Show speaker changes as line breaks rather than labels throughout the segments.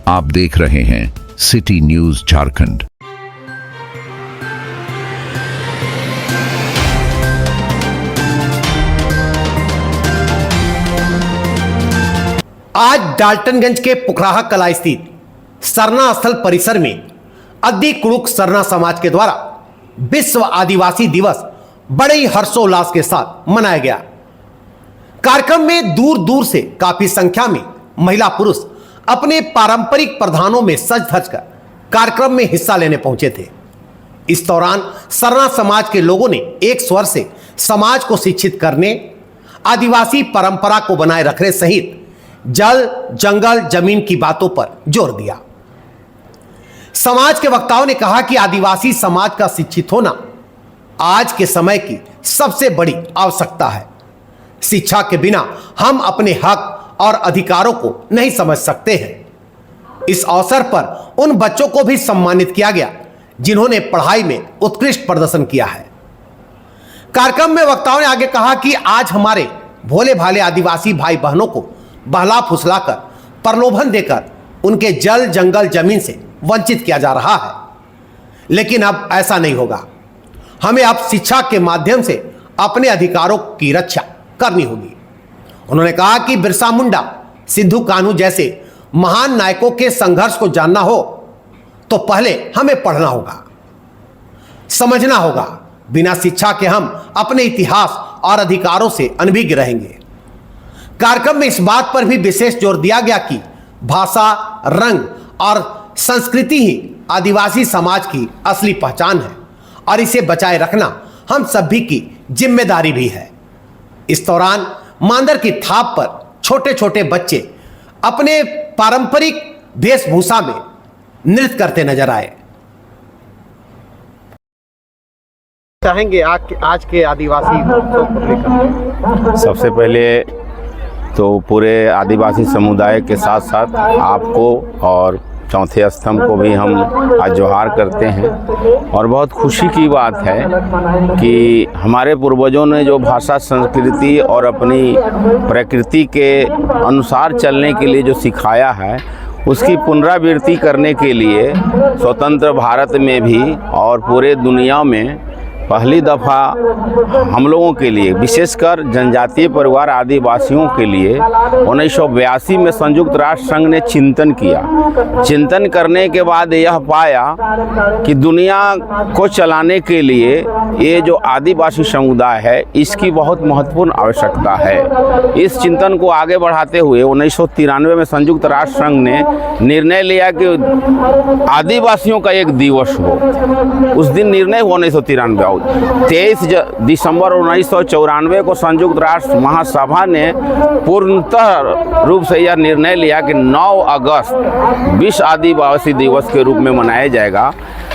आप देख रहे हैं सिटी न्यूज झारखंड।
आज डाल्टनगंज के पुखराहा कला स्थित सरना स्थल परिसर में अद्दी कुड़ुक सरना समाज के द्वारा विश्व आदिवासी दिवस बड़े ही हर्षोल्लास के साथ मनाया गया। कार्यक्रम में दूर दूर से काफी संख्या में महिला पुरुष अपने पारंपरिक परिधानों में सज धज कर कार्यक्रम में हिस्सा लेने पहुंचे थे। इस दौरान सरना समाज के लोगों ने एक स्वर से समाज को शिक्षित करने, आदिवासी परंपरा को बनाए रखने सहित जल, जंगल, जमीन की बातों पर जोर दिया। समाज के वक्ताओं ने कहा कि आदिवासी समाज का शिक्षित होना आज के समय की सबसे बड़ी आवश्यकता है। शिक्षा के बिना हम अपने हक और अधिकारों को नहीं समझ सकते हैं। इस अवसर पर उन बच्चों को भी सम्मानित किया गया जिन्होंने पढ़ाई में उत्कृष्ट प्रदर्शन किया है। कार्यक्रम में वक्ताओं ने आगे कहा कि आज हमारे भोले भाले आदिवासी भाई बहनों को बहला फुसलाकर, प्रलोभन देकर उनके जल, जंगल, जमीन से वंचित किया जा रहा है, लेकिन अब ऐसा नहीं होगा। हमें अब शिक्षा के माध्यम से अपने अधिकारों की रक्षा करनी होगी। उन्होंने कहा कि बिरसा मुंडा, सिद्धू कान्हू जैसे महान नायकों के संघर्ष को जानना हो तो पहले हमें पढ़ना होगा, समझना होगा। बिना शिक्षा के हम अपने इतिहास और अधिकारों से अनभिज्ञ रहेंगे। कार्यक्रम में इस बात पर भी विशेष जोर दिया गया कि भाषा, रंग और संस्कृति ही आदिवासी समाज की असली पहचान है और इसे बचाए रखना हम सभी की जिम्मेदारी भी है। इस दौरान मांदर की थाप पर छोटे छोटे बच्चे अपने पारंपरिक वेशभूषा में नृत्य करते नजर आए। चाहेंगे आज के आदिवासी उत्सव को लेकर?
सबसे पहले तो पूरे आदिवासी समुदाय के साथ साथ आपको और चौथे स्तंभ को भी हम आज जोहार करते हैं। और बहुत खुशी की बात है कि हमारे पूर्वजों ने जो भाषा, संस्कृति और अपनी प्रकृति के अनुसार चलने के लिए जो सिखाया है, उसकी पुनरावृत्ति करने के लिए स्वतंत्र भारत में भी और पूरे दुनिया में पहली दफ़ा हम लोगों के लिए, विशेषकर जनजातीय परिवार आदिवासियों के लिए 1982 में संयुक्त राष्ट्र संघ ने चिंतन किया। चिंतन करने के बाद यह पाया कि दुनिया को चलाने के लिए ये जो आदिवासी समुदाय है, इसकी बहुत महत्वपूर्ण आवश्यकता है। इस चिंतन को आगे बढ़ाते हुए 1993 में संयुक्त राष्ट्र संघ ने निर्णय लिया कि आदिवासियों का एक दिवस हो। उस दिन निर्णय हुआ 1993 23 दिसंबर 1994 को संयुक्त राष्ट्र महासभा ने पूर्णतः रूप से यह निर्णय लिया कि 9 अगस्त विश्व आदिवासी दिवस के रूप में मनाया जाएगा।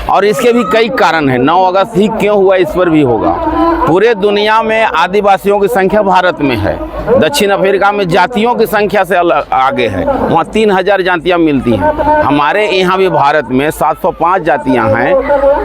और इसके भी कई कारण हैं। 9 अगस्त ही क्यों हुआ, इस पर भी होगा। पूरे दुनिया में आदिवासियों की संख्या भारत में है। दक्षिण अफ्रीका में जातियों की संख्या से आगे है, वहाँ 3000 जातियाँ मिलती हैं। हमारे यहाँ भी भारत में 705 जातियाँ हैं।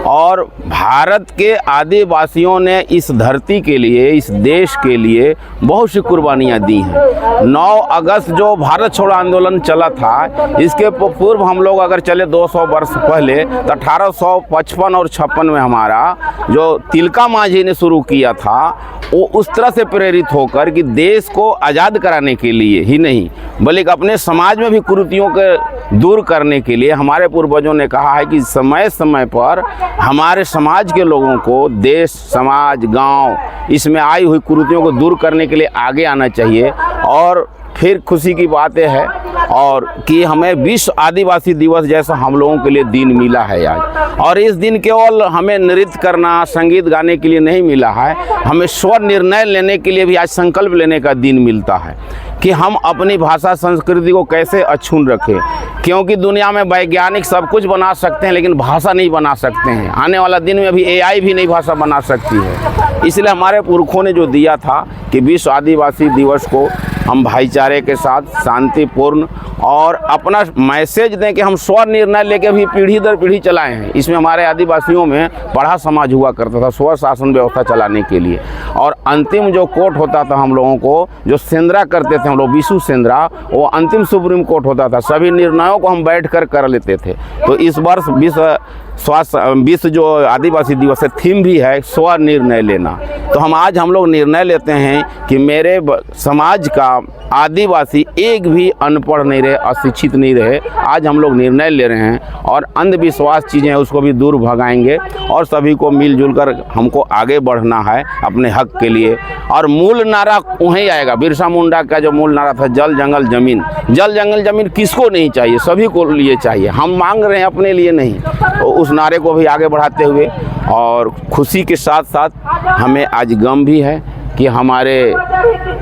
और भारत के आदिवासियों ने इस धरती के लिए, इस देश के लिए बहुत सी कुर्बानियाँ दी हैं। 9 अगस्त जो भारत छोड़ो आंदोलन चला था, इसके पूर्व हम लोग अगर चले 200 वर्ष पहले तो 1855 और 56 में हमारा जो तिलका मांझी ने शुरू किया था, वो उस तरह से प्रेरित होकर कि देश को आज़ाद कराने के लिए ही नहीं, बल्कि अपने समाज में भी कुरीतियों के दूर करने के लिए हमारे पूर्वजों ने कहा है कि समय समय पर हमारे समाज के लोगों को देश, समाज, गांव, इसमें आई हुई कुरीतियों को दूर करने के लिए आगे आना चाहिए। और फिर खुशी की बात यह है और कि हमें विश्व आदिवासी दिवस जैसा हम लोगों के लिए दिन मिला है आज। और इस दिन केवल हमें नृत्य करना, संगीत गाने के लिए नहीं मिला है, हमें स्व निर्णय लेने के लिए भी आज संकल्प लेने का दिन मिलता है कि हम अपनी भाषा, संस्कृति को कैसे अक्षुण्ण रखें। क्योंकि दुनिया में वैज्ञानिक सब कुछ बना सकते हैं, लेकिन भाषा नहीं बना सकते हैं। आने वाला दिन में अभी AI भी नहीं भाषा बना सकती है। इसलिए हमारे पुरखों ने जो दिया था कि विश्व आदिवासी दिवस को हम भाईचारे के साथ शांतिपूर्ण और अपना मैसेज दें कि हम स्वनिर्णय लेके भी पीढ़ी दर पीढ़ी चलाए हैं। इसमें हमारे आदिवासियों में बड़ा समाज हुआ करता था स्वशासन व्यवस्था चलाने के लिए, और अंतिम जो कोर्ट होता था हम लोगों को, जो सेंद्रा करते थे हम लोग, विशु सेंद्रा, वो अंतिम सुप्रीम कोर्ट होता था। सभी निर्णयों को हम बैठकर कर लेते थे। तो इस वर्ष विश्व जो आदिवासी दिवस है, थीम भी है स्वनिर्णय लेना। तो हम लोग निर्णय लेते हैं कि मेरे समाज का आदिवासी एक भी अनपढ़ नहीं रहे, अशिक्षित नहीं रहे। आज हम लोग निर्णय ले रहे हैं और अंधविश्वास चीज़ें हैं उसको भी दूर भगाएंगे और सभी को मिलजुल कर हमको आगे बढ़ना है अपने हक के लिए। और मूल नारा वहीं आएगा, बिरसा मुंडा का जो मूल नारा था, जल जंगल जमीन। जल जंगल जमीन किसको नहीं चाहिए, सभी को लिए चाहिए। हम मांग रहे हैं अपने लिए नहीं। तो उस नारे को भी आगे बढ़ाते हुए और खुशी के साथ साथ हमें आज गम भी है कि हमारे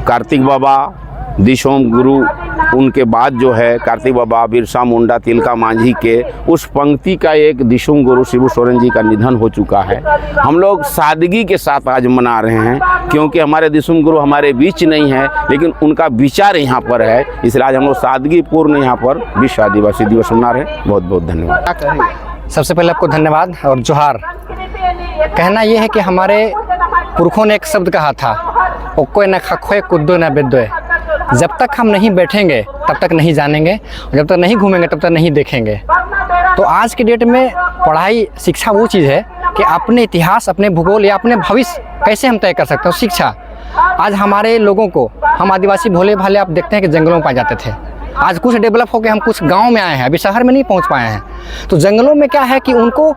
कार्तिक बाबा दिशोम गुरु, उनके बाद जो है कार्तिक बाबा, बिरसा मुंडा, तिलका मांझी के उस पंक्ति का एक दिशोम गुरु शिबू सोरेन जी का निधन हो चुका है। हम लोग सादगी के साथ आज मना रहे हैं क्योंकि हमारे दिशोम गुरु हमारे बीच नहीं है, लेकिन उनका विचार यहाँ पर है। इसलिए आज हम लोग सादगी पूर्ण यहाँ पर विश्व आदिवासी दिवस मना रहे हैं। बहुत बहुत धन्यवाद।
सबसे पहले आपको धन्यवाद और जोहार। कहना यह है कि हमारे पुरखों ने एक शब्द कहा था, ओक्कोय न खखोय कुद्दो न बेद्दोय। जब तक हम नहीं बैठेंगे तब तक नहीं जानेंगे, जब तक नहीं घूमेंगे तब तक नहीं देखेंगे। तो आज के डेट में पढ़ाई शिक्षा वो चीज़ है कि अपने इतिहास, अपने भूगोल या अपने भविष्य कैसे हम तय कर सकते हैं। शिक्षा आज हमारे लोगों को, हम आदिवासी भोले भाले आप देखते हैं कि जंगलों में पाए जाते थे। आज कुछ डेवलप होकर हम कुछ गांव में आए हैं, अभी शहर में नहीं पहुंच पाए हैं। तो जंगलों में क्या है कि उनको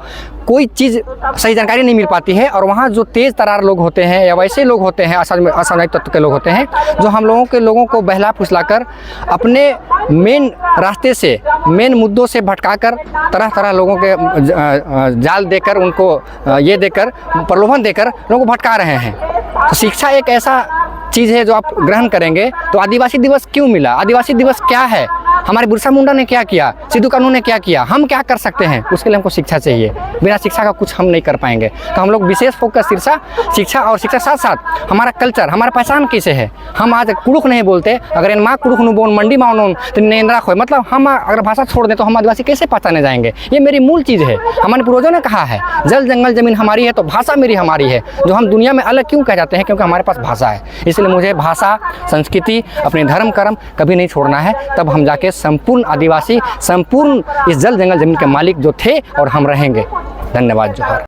कोई चीज़ सही जानकारी नहीं मिल पाती है, और वहाँ जो तेज़ तरार लोग होते हैं या वैसे लोग होते हैं, असामाजिक तत्व के लोग होते हैं, जो हम लोगों को बहला फुसलाकर अपने मेन रास्ते से, मेन मुद्दों से भटकाकर तरह तरह लोगों के जाल देकर, उनको ये देकर, प्रलोभन देकर लोगों को भटका रहे हैं। तो शिक्षा एक ऐसा चीज़ है जो आप ग्रहण करेंगे। तो आदिवासी दिवस क्यों मिला, आदिवासी दिवस क्या है, हमारे बिरसा मुंडा ने क्या किया, सिद्धू कानू ने क्या किया, हम क्या कर सकते हैं, उसके लिए हमको शिक्षा चाहिए। बिना शिक्षा का कुछ हम नहीं कर पाएंगे। तो हम लोग विशेष फोकस शिक्षा और शिक्षा साथ साथ हमारा कल्चर, हमारा पहचान कैसे है। हम आज कुड़ुक नहीं बोलते, अगर इन माँ कुड़ुक नु बोन मंडी माओ तो नेंद्रा खोए, मतलब हम अगर भाषा छोड़ दें तो हम आदिवासी कैसे पहचाने जाएंगे। ये मेरी मूल चीज़ है। हमारे पूर्वजों ने कहा है जल जंगल जमीन हमारी है, तो भाषा मेरी हमारी है। जो हम दुनिया में अलग क्यों कह जाते हैं, क्योंकि हमारे पास भाषा है। इसलिए मुझे भाषा, संस्कृति, अपने धर्म कर्म कभी नहीं छोड़ना है। तब हम जाके संपूर्ण आदिवासी, संपूर्ण इस जल जंगल जमीन के मालिक जो थे और हम रहेंगे। धन्यवाद। जोहार।